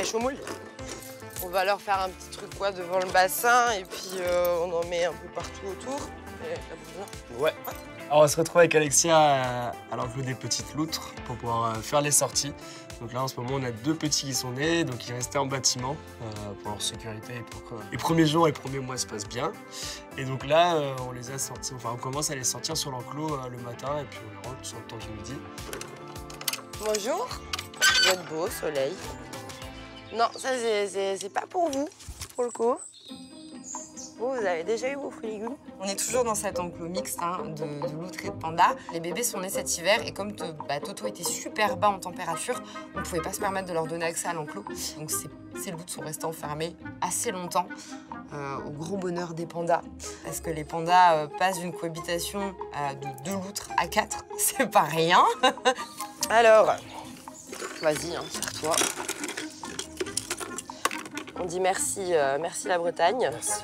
pêche au moule. On va leur faire un petit truc quoi devant le bassin et puis on en met un peu partout autour. Ouais. Alors on se retrouve avec Alexia à l'enclos des petites loutres pour pouvoir faire les sorties. Donc là en ce moment on a 2 petits qui sont nés, donc ils restaient en bâtiment pour leur sécurité et pour que les premiers jours et les premiers mois se passent bien. Et donc là on les a sortis, enfin on commence à les sortir sur l'enclos le matin et puis on les rentre sur le temps du midi. Bonjour, vous êtes beau, soleil. Non, ça c'est pas pour vous, pour le coup. Vous avez déjà eu vos fruits et légumes? On est toujours dans cet enclos mixte de loutres et de pandas. Les bébés sont nés cet hiver et comme Toto était super bas en température, on ne pouvait pas se permettre de leur donner accès à l'enclos. Donc ces loutres sont restées enfermées assez longtemps, au gros bonheur des pandas. Parce que les pandas passent d'une cohabitation de 2 loutres à 4, c'est pas rien. Alors, vas-y, serre-toi. On dit merci, merci la Bretagne. Merci.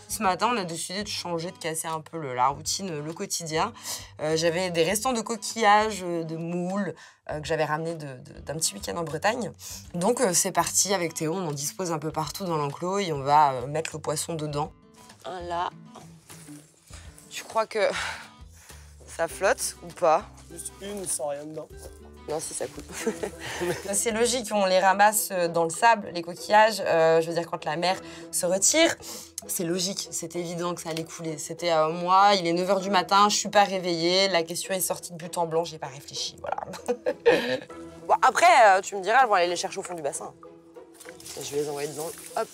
Ce matin, on a décidé de changer, de casser un peu la routine, le quotidien. J'avais des restants de coquillages, de moules, que j'avais ramenés d'un petit week-end en Bretagne. Donc c'est parti, avec Théo, on en dispose un peu partout dans l'enclos et on va mettre le poisson dedans. Un là. Tu crois que ça flotte ou pas? Juste une sans rien dedans. Non, si ça coule. C'est logique, on les ramasse dans le sable, les coquillages. Je veux dire, quand la mer se retire, c'est logique, c'est évident que ça allait couler. C'était moi, il est 9 h du matin, je suis pas réveillée, la question est sortie de but en blanc, j'ai pas réfléchi, voilà. Bon, après, tu me diras, elles vont aller les chercher au fond du bassin. Et je vais les envoyer dedans. Hop.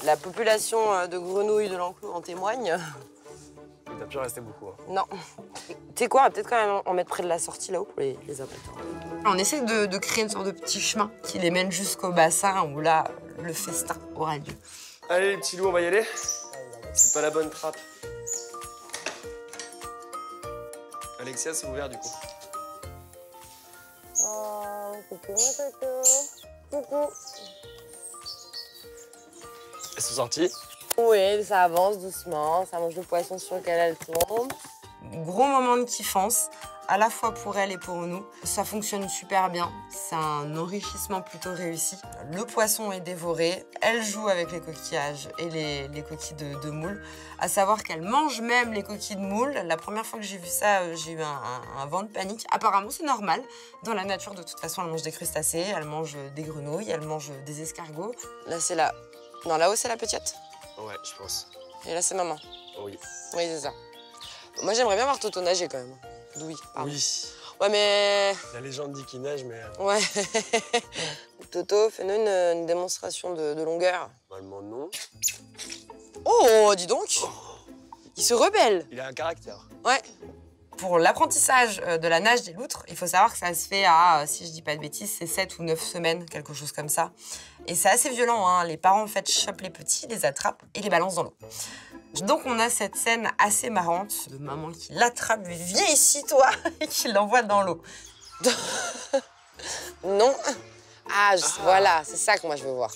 La population de grenouilles de l'enclos en témoigne. Il t'a pu rester beaucoup. Hein. Non. Tu sais quoi, on va peut-être quand même en mettre près de la sortie là-haut pour les abattre. On essaie de créer une sorte de petit chemin qui les mène jusqu'au bassin où là, le festin aura lieu. Allez les petits loups, on va y aller. C'est pas la bonne trappe. Alexia, c'est ouvert du coup. Oh, coucou mon Toto. Coucou. Elles sont sorties. Oui, ça avance doucement, ça mange le poisson sur lequel elle tombe. Gros moment de kiffance, à la fois pour elle et pour nous. Ça fonctionne super bien, c'est un enrichissement plutôt réussi. Le poisson est dévoré, elle joue avec les coquillages et les coquilles de moule. À savoir qu'elle mange même les coquilles de moule. La première fois que j'ai vu ça, j'ai eu un vent de panique. Apparemment, c'est normal. Dans la nature, de toute façon, elle mange des crustacés, elle mange des grenouilles, elle mange des escargots. Là, c'est la... Non, là-haut, c'est la petite. Ouais, je pense. Et là, c'est maman. Oui. Oui, c'est ça. Moi, j'aimerais bien voir Toto nager quand même. Oui, pardon. Oui. Ouais, mais... La légende dit qu'il nage, mais... Ouais. Toto, fais-nous une démonstration de longueur. Normalement, non. Oh, dis donc. Il se rebelle. Il a un caractère. Ouais. Pour l'apprentissage de la nage des loutres, il faut savoir que ça se fait à, si je dis pas de bêtises, c'est 7 ou 9 semaines, quelque chose comme ça. Et c'est assez violent, hein. Les parents, en fait, chopent les petits, les attrapent et les balancent dans l'eau. Donc, on a cette scène assez marrante de maman qui l'attrape, viens ici, toi, et qui l'envoie dans l'eau. Non. Voilà, c'est ça que moi, je veux voir.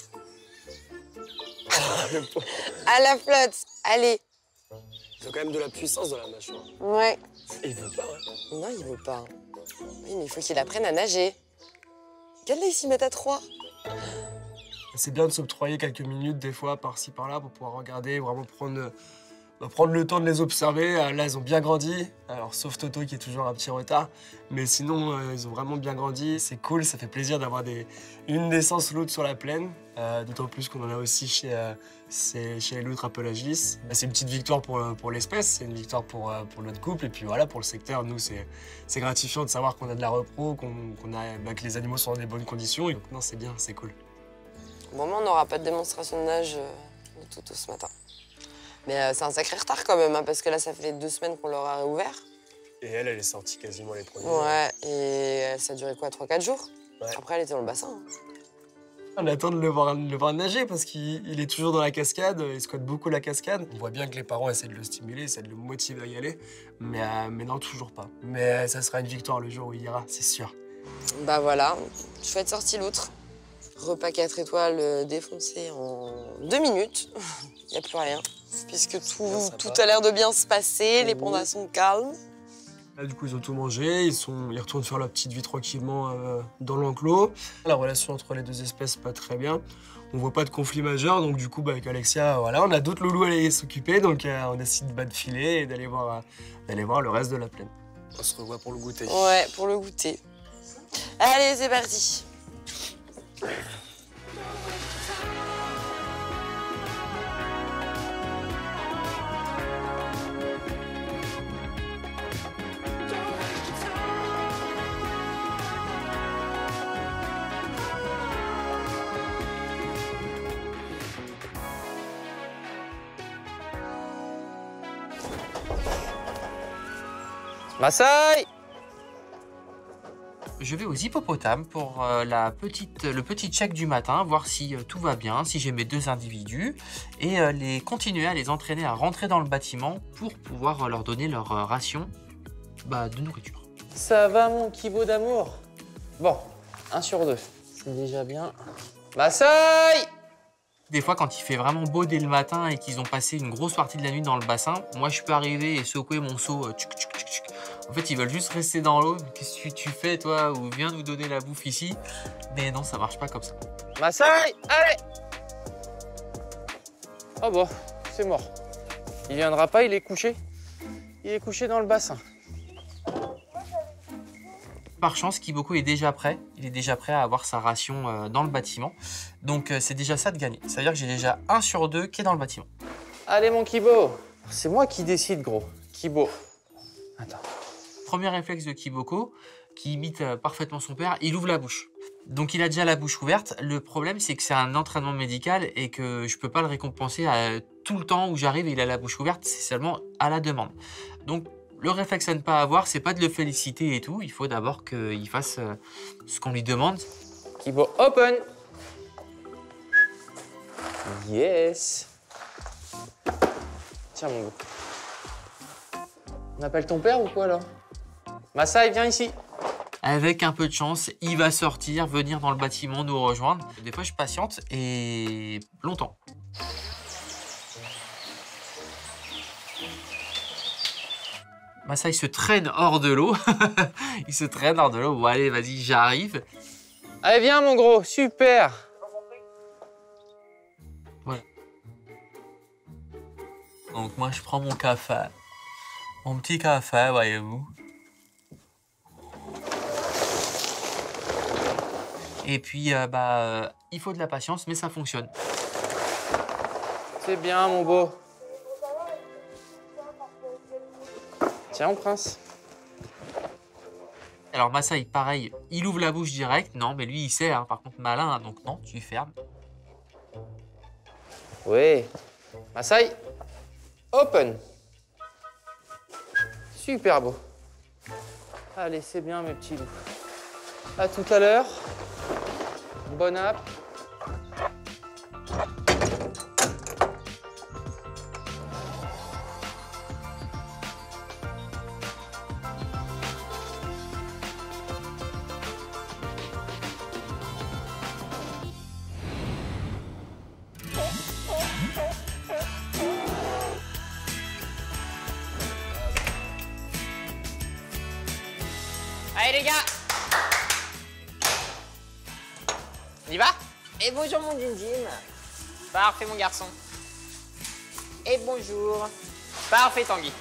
À la flotte, allez. Il a quand même de la puissance dans la mâchoire. Ouais. Et il veut pas, ouais. Non, il veut pas. Oui, mais il faut qu'il apprenne à nager. Regarde-les, ils s'y mettent à 3. C'est bien de s'octroyer quelques minutes, des fois, par-ci, par-là, pour pouvoir regarder, vraiment prendre le temps de les observer. Là, ils ont bien grandi. Alors, sauf Toto, qui est toujours un petit retard. Mais sinon, ils ont vraiment bien grandi. C'est cool, ça fait plaisir d'avoir une naissance loutre sur la plaine. D'autant plus qu'on en a aussi chez les loutres à pelage lisse. C'est une petite victoire pour l'espèce, c'est une victoire pour notre couple. Et puis voilà, pour le secteur, nous, c'est gratifiant de savoir qu'on a de la repro, que les animaux sont dans des bonnes conditions. Et donc, non, c'est bien, c'est cool. Bon, on n'aura pas de démonstration de nage de Toto ce matin. Mais c'est un sacré retard quand même, hein, parce que là, ça fait les 2 semaines qu'on leur a réouvert. Et elle est sortie quasiment les premiers. Ouais, et ça a duré quoi, 3-4 jours? Ouais. Après, elle était dans le bassin. On attend de le voir nager parce qu'il est toujours dans la cascade, il squatte beaucoup la cascade. On voit bien que les parents essaient de le stimuler, essaient de le motiver à y aller, mais non, toujours pas. Mais ça sera une victoire le jour où il ira, c'est sûr. Bah voilà, chouette sortie loutre. Repas 4 étoiles défoncé en 2 minutes. Il n'y a plus rien, puisque tout a l'air de bien se passer, les pandas sont calmes. Là, du coup, ils ont tout mangé, ils retournent faire leur petite vie tranquillement dans l'enclos. La relation entre les deux espèces, pas très bien. On voit pas de conflit majeur, donc du coup, avec Alexia, voilà, on a d'autres loulous à aller s'occuper, donc on décide de filer et d'aller voir le reste de la plaine. On se revoit pour le goûter. Ouais, pour le goûter. Allez, c'est parti. Massaï! Je vais aux hippopotames pour le petit check du matin, voir si tout va bien, si j'ai mes 2 individus, et continuer à les entraîner à rentrer dans le bâtiment pour pouvoir leur donner leur ration de nourriture. Ça va mon kibo d'amour? Bon, 1 sur 2, c'est déjà bien. Massaï! Des fois, quand il fait vraiment beau dès le matin et qu'ils ont passé une grosse partie de la nuit dans le bassin, moi je peux arriver et secouer mon seau. En fait, ils veulent juste rester dans l'eau. Qu'est-ce que tu fais, toi? Ou viens nous donner la bouffe ici. Mais non, ça marche pas comme ça. Massaï! Allez! Oh bon, c'est mort. Il viendra pas, il est couché. Il est couché dans le bassin. Par chance, Kiboko est déjà prêt. Il est déjà prêt à avoir sa ration dans le bâtiment. Donc c'est déjà ça de gagner. C'est-à-dire que j'ai déjà 1 sur 2 qui est dans le bâtiment. Allez mon Kibo! C'est moi qui décide, gros. Kibo. Attends. Premier réflexe de Kiboko, qui imite parfaitement son père, il ouvre la bouche. Donc il a déjà la bouche ouverte. Le problème, c'est que c'est un entraînement médical et que je peux pas le récompenser tout le temps où j'arrive et il a la bouche ouverte. C'est seulement à la demande. Donc le réflexe à ne pas avoir, c'est pas de le féliciter et tout. Il faut d'abord qu'il fasse ce qu'on lui demande. Kibo, open! Yes! Tiens, mon gars. On appelle ton père ou quoi, là? Massaï, viens ici. Avec un peu de chance, il va sortir, venir dans le bâtiment, nous rejoindre. Des fois, je patiente et longtemps. Massaï se traîne hors de l'eau. Il se traîne hors de l'eau. Bon, allez, vas-y, j'arrive. Allez, viens, mon gros, super! Voilà. Donc, moi, je prends mon café. Mon petit café, voyez-vous. Et puis, il faut de la patience, mais ça fonctionne. C'est bien, mon beau. Tiens, mon prince. Alors, Massaï, pareil, il ouvre la bouche direct. Non, mais lui, il sait, hein. Par contre, malin, hein, donc non, tu fermes. Oui. Massaï, open. Super beau. Allez, c'est bien, mes petits loups. À tout à l'heure. Bonne app. Allez les gars, on y va? Et bonjour mon Jinjin. Parfait mon garçon. Et bonjour. Parfait Tanguy.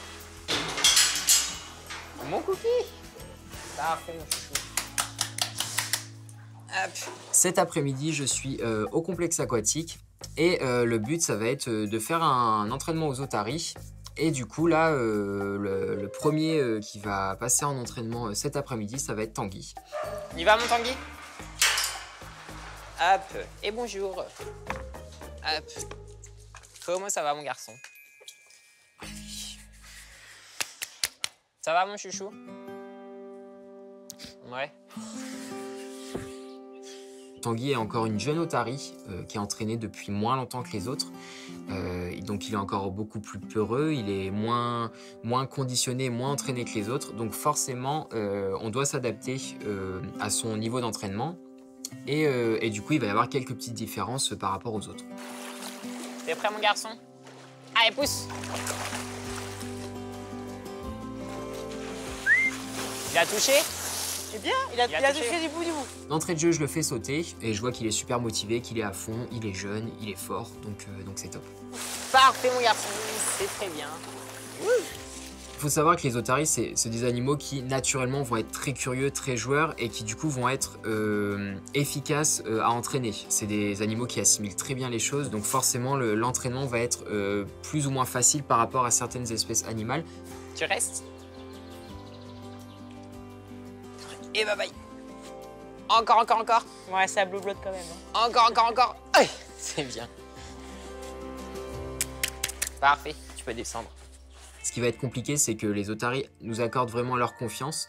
Mon cookie. Parfait mon chouchou. Hop. Cet après-midi, je suis au complexe aquatique et le but, ça va être de faire un entraînement aux otaries. Et du coup, là, le premier qui va passer en entraînement cet après-midi, ça va être Tanguy. On y va mon Tanguy? Hop. Et bonjour. Hop. Comment ça va mon garçon? Ça va mon chouchou? Ouais. Tanguy est encore une jeune otarie qui est entraînée depuis moins longtemps que les autres. Donc il est encore beaucoup plus peureux, il est moins conditionné, moins entraîné que les autres. Donc forcément, on doit s'adapter à son niveau d'entraînement. Et du coup, il va y avoir quelques petites différences par rapport aux autres. T'es prêt mon garçon? Allez, pousse! Il a touché? C'est bien, il a touché du bout du bout. D'entrée de jeu, je le fais sauter et je vois qu'il est super motivé, qu'il est à fond, il est jeune, il est fort, donc c'est top. Parfait, mon garçon, c'est très bien. Il faut savoir que les otaries, c'est des animaux qui naturellement vont être très curieux, très joueurs et qui du coup vont être efficaces à entraîner. C'est des animaux qui assimilent très bien les choses, donc forcément l'entraînement va être plus ou moins facile par rapport à certaines espèces animales. Tu restes? Et bye bye. Encore. Ouais, ça blou-blotte quand même. Hein. Encore. C'est bien. Parfait, tu peux descendre. Ce qui va être compliqué, c'est que les otaries nous accordent vraiment leur confiance.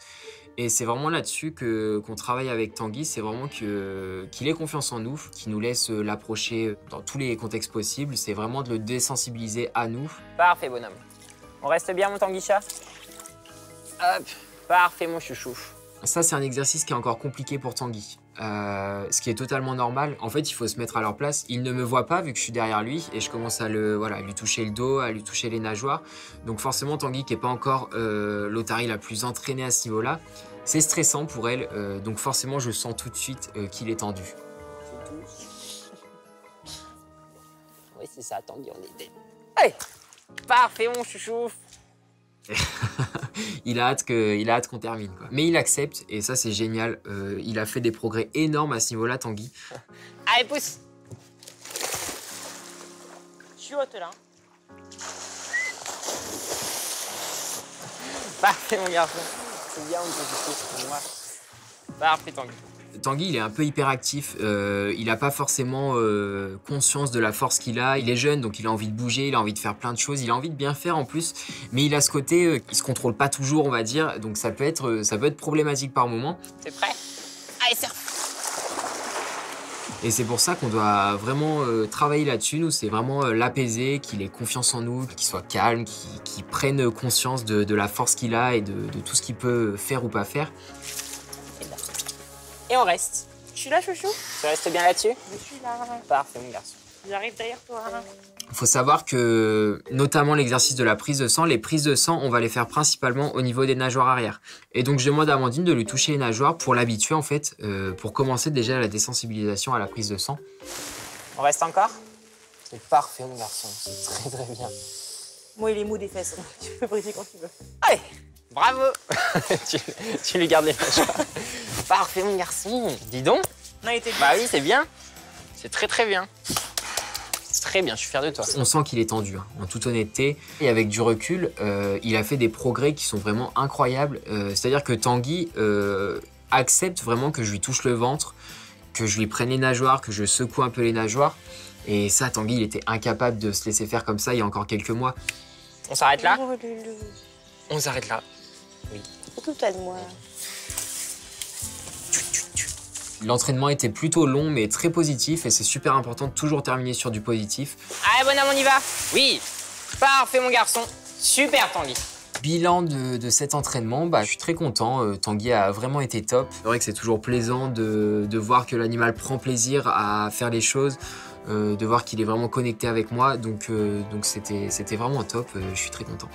Et c'est vraiment là-dessus qu'on travaille avec Tanguy, c'est vraiment qu'il ait confiance en nous, qu'il nous laisse l'approcher dans tous les contextes possibles. C'est vraiment de le désensibiliser à nous. Parfait, bonhomme. On reste bien, mon Tanguy-chat? Hop, parfait, mon chouchou. Ça, c'est un exercice qui est encore compliqué pour Tanguy. Ce qui est totalement normal. En fait, il faut se mettre à leur place. Il ne me voit pas vu que je suis derrière lui et je commence à lui toucher le dos, à lui toucher les nageoires. Donc forcément, Tanguy, qui n'est pas encore l'otarie la plus entraînée à ce niveau-là, c'est stressant pour elle. Donc forcément, je sens tout de suite qu'il est tendu. Oui, c'est ça, Tanguy, on était. Allez, parfait, mon chouchou. Il a hâte qu'on termine, quoi. Mais il accepte et ça c'est génial. Il a fait des progrès énormes à ce niveau-là, Tanguy. Allez, pousse. Je suis haute là. Parfait, mon garçon. C'est bien, mon chouchou. Moi. Parfait, Tanguy. Tanguy, il est un peu hyperactif, il n'a pas forcément conscience de la force qu'il a. Il est jeune, donc il a envie de bouger, il a envie de faire plein de choses, il a envie de bien faire en plus. Mais il a ce côté, il se contrôle pas toujours, on va dire, donc ça peut être problématique par moment. T'es prêt? Allez, serre. Et c'est pour ça qu'on doit vraiment travailler là-dessus. Nous, c'est vraiment l'apaiser, qu'il ait confiance en nous, qu'il soit calme, qu'il prenne conscience de la force qu'il a et de tout ce qu'il peut faire ou pas faire. Et on reste. Je suis là, chouchou. Tu restes bien là-dessus? Je suis là. Parfait, mon garçon. J'arrive derrière toi. Il faut savoir que, notamment l'exercice de la prise de sang, les prises de sang, on va les faire principalement au niveau des nageoires arrière. Et donc, je demande à Amandine de lui toucher les nageoires pour l'habituer, en fait, pour commencer déjà la désensibilisation à la prise de sang. On reste encore? C'est parfait, mon garçon. C'est très bien. Moi, il est mou des fesses. Tu peux briser quand tu veux. Allez, bravo. tu lui gardes les nageoires. Parfait, mon garçon. Dis donc. Non, il était bien. Bah oui, c'est bien. C'est très bien. C'est très bien, je suis fier de toi. On sent qu'il est tendu, hein, en toute honnêteté. Et avec du recul, il a fait des progrès qui sont vraiment incroyables. C'est-à-dire que Tanguy accepte vraiment que je lui touche le ventre, que je lui prenne les nageoires, que je secoue un peu les nageoires. Et ça, Tanguy, il était incapable de se laisser faire comme ça il y a encore quelques mois. On s'arrête là? Oh, Loulou. On s'arrête là. Oui. Tout à moi. L'entraînement était plutôt long mais très positif et c'est super important de toujours terminer sur du positif. Allez, bonhomme, on y va? Oui. Parfait, mon garçon. Super, Tanguy. Bilan de cet entraînement, je suis très content. Tanguy a vraiment été top. C'est vrai que c'est toujours plaisant de voir que l'animal prend plaisir à faire les choses, de voir qu'il est vraiment connecté avec moi. Donc c'était vraiment top. Je suis très content.